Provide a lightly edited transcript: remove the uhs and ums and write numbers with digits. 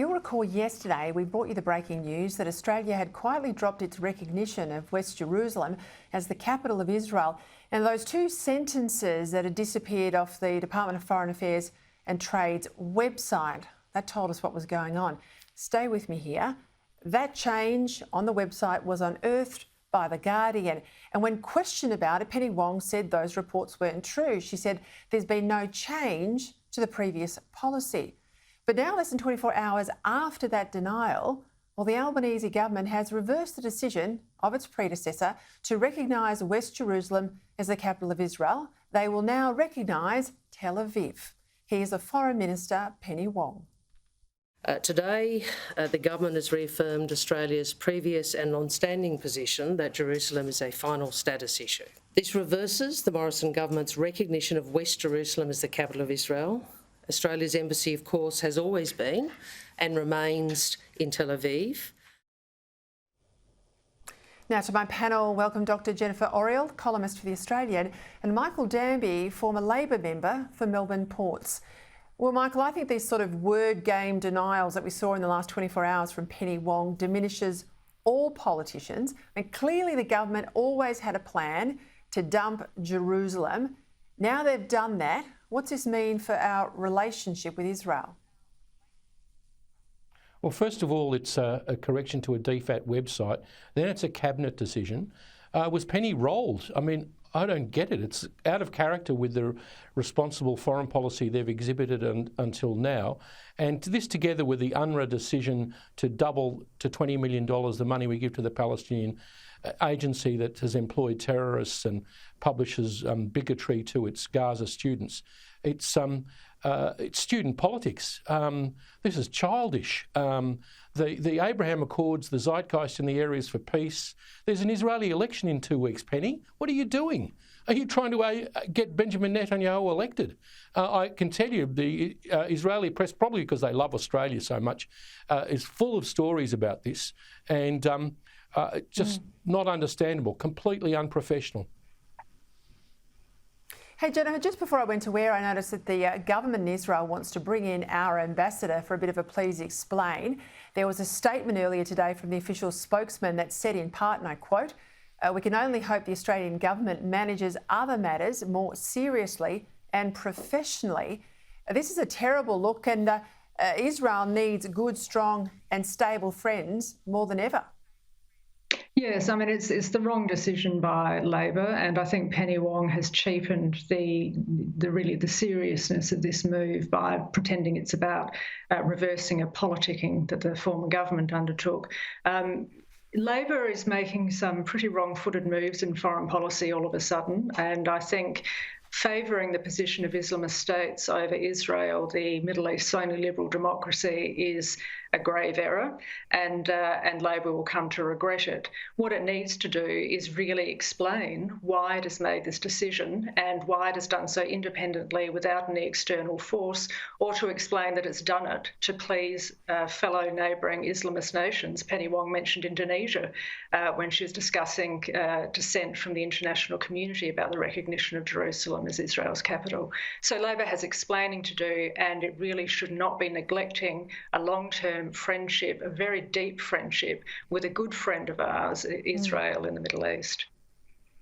You'll recall yesterday we brought you the breaking news that Australia had quietly dropped its recognition of West Jerusalem as the capital of Israel. And those two sentences that had disappeared off the Department of Foreign Affairs and Trade's website, that told us what was going on. Stay with me here. That change on the website was unearthed by The Guardian. And when questioned about it, Penny Wong said those reports weren't true. She said there's been no change to the previous policy. But now, less than 24 hours after that denial, well, the Albanese government has reversed the decision of its predecessor to recognise West Jerusalem as the capital of Israel. They will now recognise Tel Aviv. Here's the Foreign Minister Penny Wong. Today, the government has reaffirmed Australia's previous and long-standing position that Jerusalem is a final status issue. This reverses the Morrison government's recognition of West Jerusalem as the capital of Israel. Australia's embassy, of course, has always been and remains in Tel Aviv. Now to my panel, welcome Dr Jennifer Oriel, columnist for The Australian, and Michael Danby, former Labor member for Melbourne Ports. Well, Michael, I think these sort of word game denials that we saw in the last 24 hours from Penny Wong diminishes all politicians. And clearly the government always had a plan to dump Jerusalem. Now they've done that. What's this mean for our relationship with Israel? Well, first of all, it's a correction to a DFAT website. Then it's a cabinet decision. Was Penny rolled? I mean, I don't get it. It's out of character with the responsible foreign policy they've exhibited until now. And this, together with the UNRWA decision to double to $20 million the money we give to the Palestinian agency that has employed terrorists and publishes bigotry to its Gaza students. It's student politics. This is childish. The Abraham Accords, the zeitgeist in the areas for peace. There's an Israeli election in 2 weeks, Penny. What are you doing? Are you trying to get Benjamin Netanyahu elected? I can tell you the Israeli press, probably because they love Australia so much, is full of stories about this. And just not understandable, completely unprofessional. Hey, Jennifer, just before I went to air, I noticed that the government in Israel wants to bring in our ambassador for a bit of a please explain. There was a statement earlier today from the official spokesman that said in part, and I quote, "We can only hope the Australian government manages other matters more seriously and professionally." This is a terrible look, and Israel needs good, strong and stable friends more than ever. Yes, I mean, it's the wrong decision by Labor, and I think Penny Wong has cheapened the seriousness of this move by pretending it's about reversing a politicking that the former government undertook. Labor is making some pretty wrong-footed moves in foreign policy all of a sudden, and I think favouring the position of Islamist states over Israel, the Middle East's only liberal democracy, is a grave error, and Labor will come to regret it. What it needs to do is really explain why it has made this decision and why it has done so independently without any external force, or to explain that it's done it to please fellow neighbouring Islamist nations. Penny Wong mentioned Indonesia when she was discussing dissent from the international community about the recognition of Jerusalem as Israel's capital. So Labor has explaining to do, and it really should not be neglecting a long-term friendship, a very deep friendship with a good friend of ours, Israel, in the Middle East.